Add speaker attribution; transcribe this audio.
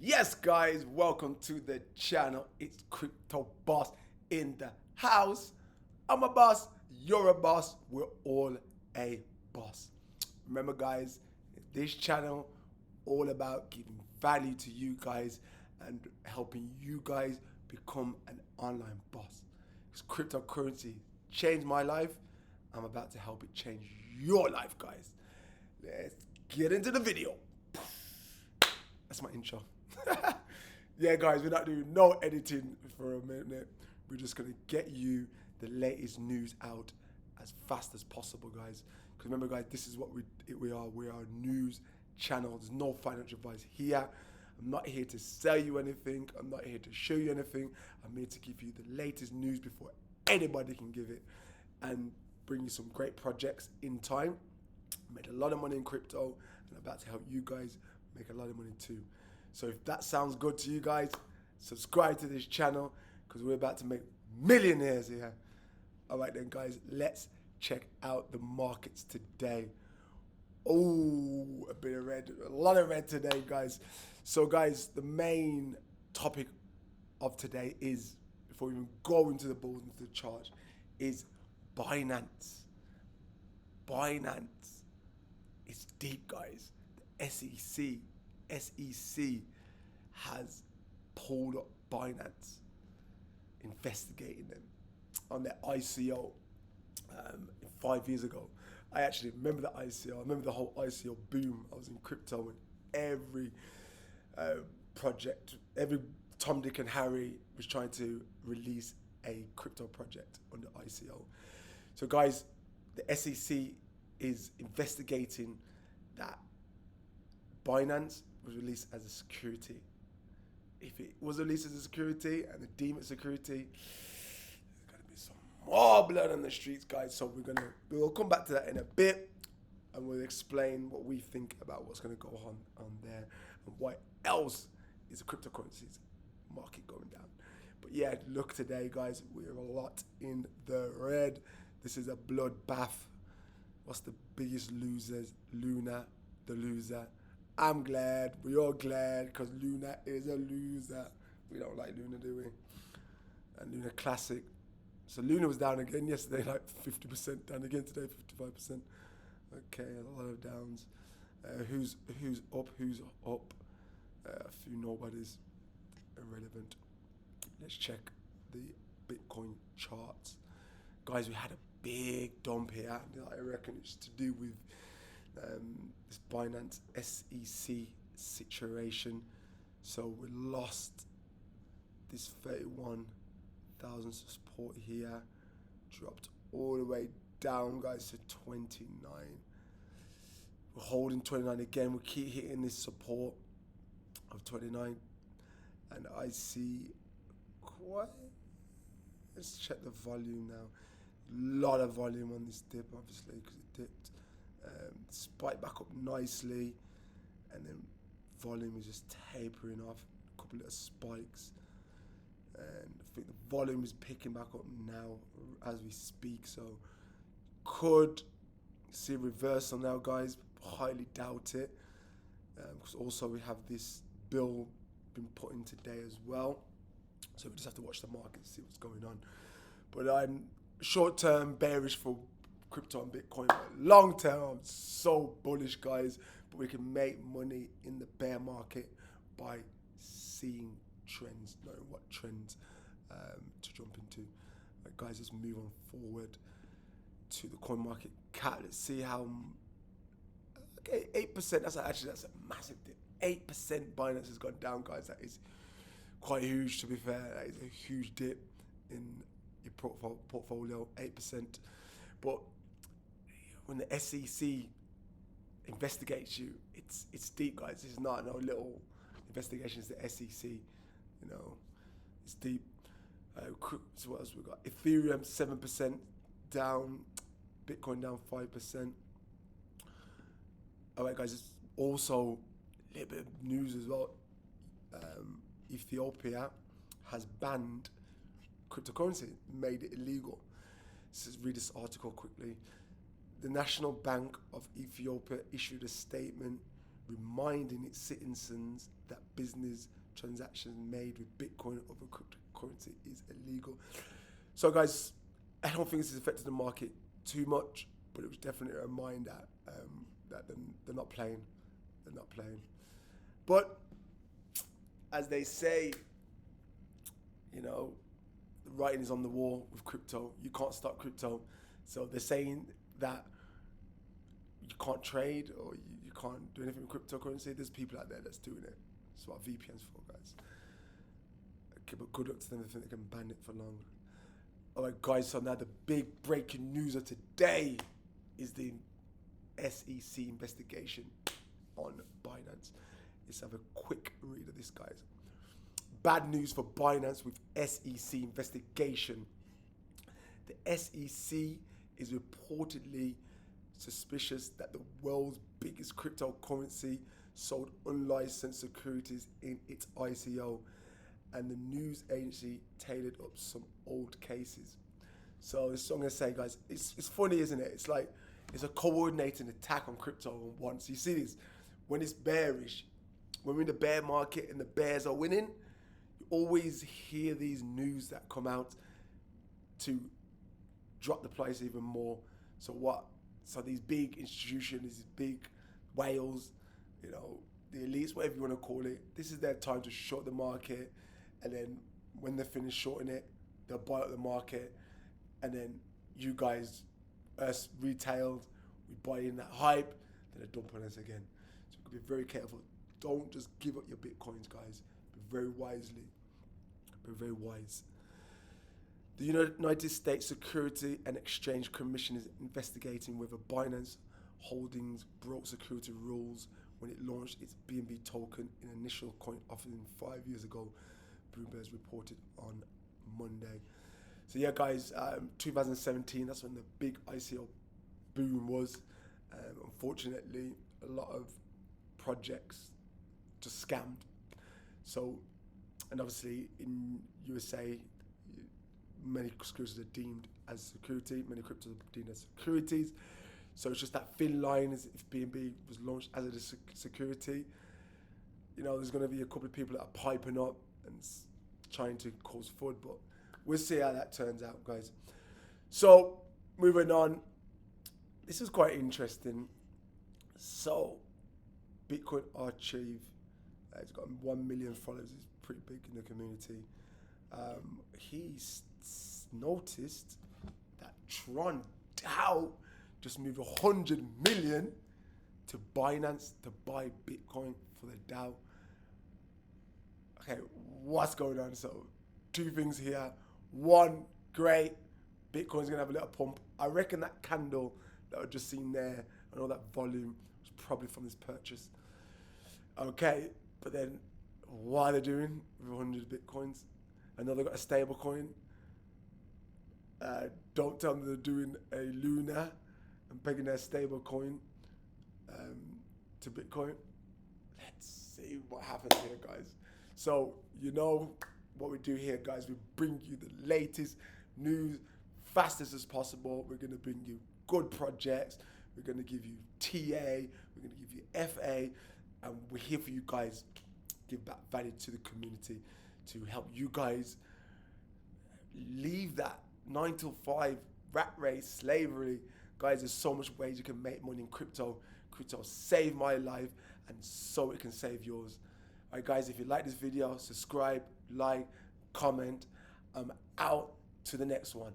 Speaker 1: Yes, guys, welcome to the channel. It's Crypto Boss in the house. I'm a boss, you're a boss, we're all a boss. Remember, guys, this channel all about giving value to you guys and helping you guys become an online boss. Because cryptocurrency changed my life. I'm about to help it change your life, guys. Let's get into the video. That's my intro. Yeah, guys, we're not doing no editing for a minute. We're just gonna get you the latest news out as fast as possible, guys. Because remember, guys, this is what we are. We are a news channel. There's no financial advice here. I'm not here to sell you anything. I'm not here to show you anything. I'm here to give you the latest news before anybody can give it, and bring you some great projects in time. Made a lot of money in crypto, and I'm about to help you guys make a lot of money too. So if that sounds good to you guys, subscribe to this channel because we're about to make millionaires here. All right then, guys, let's check out the markets today. Oh, a bit of red, a lot of red today, guys. So guys, the main topic of today is, before we even go into the bulls, into the chart, is Binance. Binance. It's deep, guys. The SEC has pulled up Binance, investigating them on their ICO 5 years ago. I actually remember the ICO. I remember the whole ICO boom. I was in crypto, and every project, every Tom, Dick, and Harry was trying to release a crypto project on the ICO. So, guys, the SEC is investigating that Binance was released as a security. If it was released as a security and they deem it security, there's gonna be some more blood on the streets, guys. So we'll come back to that in a bit, and we'll explain what we think about what's gonna go on there, and why else is the cryptocurrencies market going down. But yeah, look today, guys, we're a lot in the red. This is a bloodbath. What's the biggest losers? Luna, the loser. I'm glad, we're all glad, because Luna is a loser. We don't like Luna, do we? And Luna Classic. So Luna was down again yesterday, like 50%, down again today, 55%. Okay, a lot of downs. Who's up, who's up? A few nobodies, irrelevant. Let's check the Bitcoin charts. Guys, we had a big dump here. I reckon it's to do with this Binance SEC situation. So we lost this 31,000 support here, dropped all the way down, guys, to 29. We're holding 29 again. We keep hitting this support of 29, and I see quite. Let's check the volume now. Lot of volume on this dip, obviously, because it dipped. Spiked back up nicely, and then volume is just tapering off. A couple of spikes, and I think the volume is picking back up now as we speak. So could see a reversal now, guys. Highly doubt it, because also we have this bill been put in today as well. So we just have to watch the market and see what's going on. But I'm short term bearish for crypto and Bitcoin, but long term I'm so bullish, guys. But we can make money in the bear market by seeing trends, knowing what trends to jump into. Right, guys, let's move on forward to the coin market cap. Let's see how. Okay, 8%. That's a massive dip. 8% Binance has gone down, guys. That is quite huge, to be fair. That is a huge dip in your portfolio, 8%. But when the SEC investigates you, it's deep, guys. This is not no little investigation. It's the SEC, you know. It's deep. So what else we got? Ethereum 7% down, Bitcoin down 5%. All right, guys. It's also a little bit of news as well. Ethiopia has banned cryptocurrency, made it illegal. Let's read this article quickly. The National Bank of Ethiopia issued a statement reminding its citizens that business transactions made with Bitcoin or other cryptocurrency is illegal. So guys, I don't think this has affected the market too much, but it was definitely a reminder that they're not playing. They're not playing. But as they say, you know, the writing is on the wall with crypto. You can't stop crypto. So they're saying that you can't trade or you can't do anything with cryptocurrency. There's people out there that's doing it. That's what VPN's for, guys. Okay, but good luck to them. They think they can ban it for long. All right, guys, so now the big breaking news of today is the SEC investigation on Binance. Let's have a quick read of this, guys. Bad news for Binance with SEC investigation. The SEC is reportedly suspicious that the world's biggest cryptocurrency sold unlicensed securities in its ICO, and the news agency tailored up some old cases. So this is what I'm gonna say, guys. It's funny, isn't it? It's like it's a coordinated attack on crypto at once. You see this when it's bearish, when we're in the bear market and the bears are winning. You always hear these news that come out to drop the price even more. So what? So these big institutions, these big whales, you know, the elites, whatever you want to call it, this is their time to short the market, and then when they're finished shorting it, they'll buy up the market, and then you guys, us retailed, we buy in that hype, then they dump on us again. So you can be very careful. Don't just give up your Bitcoins, guys. Be very wisely. Be very wise. The United States Security and Exchange Commission is investigating whether Binance Holdings broke security rules when it launched its BNB token in initial coin offering 5 years ago, Bloomberg reported on Monday. So yeah, guys, 2017, that's when the big ICO boom was. Unfortunately, a lot of projects just scammed. So, and obviously in USA, many securities are deemed as security, many cryptos are deemed as securities. So it's just that thin line as if BNB was launched as a security. You know, there's going to be a couple of people that are piping up and trying to cause FUD, but we'll see how that turns out, guys. So moving on, this is quite interesting. So Bitcoin Archive, it's got 1 million followers. It's pretty big in the community. He's noticed that Tron DAO just moved 100 million to Binance to buy Bitcoin for the DAO. Okay, what's going on? So, two things here. One, great, Bitcoin's gonna have a little pump. I reckon that candle that I've just seen there and all that volume was probably from this purchase. Okay, but then what are they doing with 100 Bitcoins? I know they've got a stable coin. Don't tell me they're doing a Luna and pegging their stable coin to Bitcoin. Let's see what happens here, guys. So, you know what we do here, guys. We bring you the latest news fastest as possible. We're going to bring you good projects. We're going to give you TA. We're going to give you FA. And we're here for you guys. Give back value to the community to help you guys leave that 9 to 5 rat race, slavery. Guys, there's so much ways you can make money in crypto. Crypto saved my life, and so it can save yours. All right, guys, if you like this video, subscribe, like, comment. I'm out to the next one.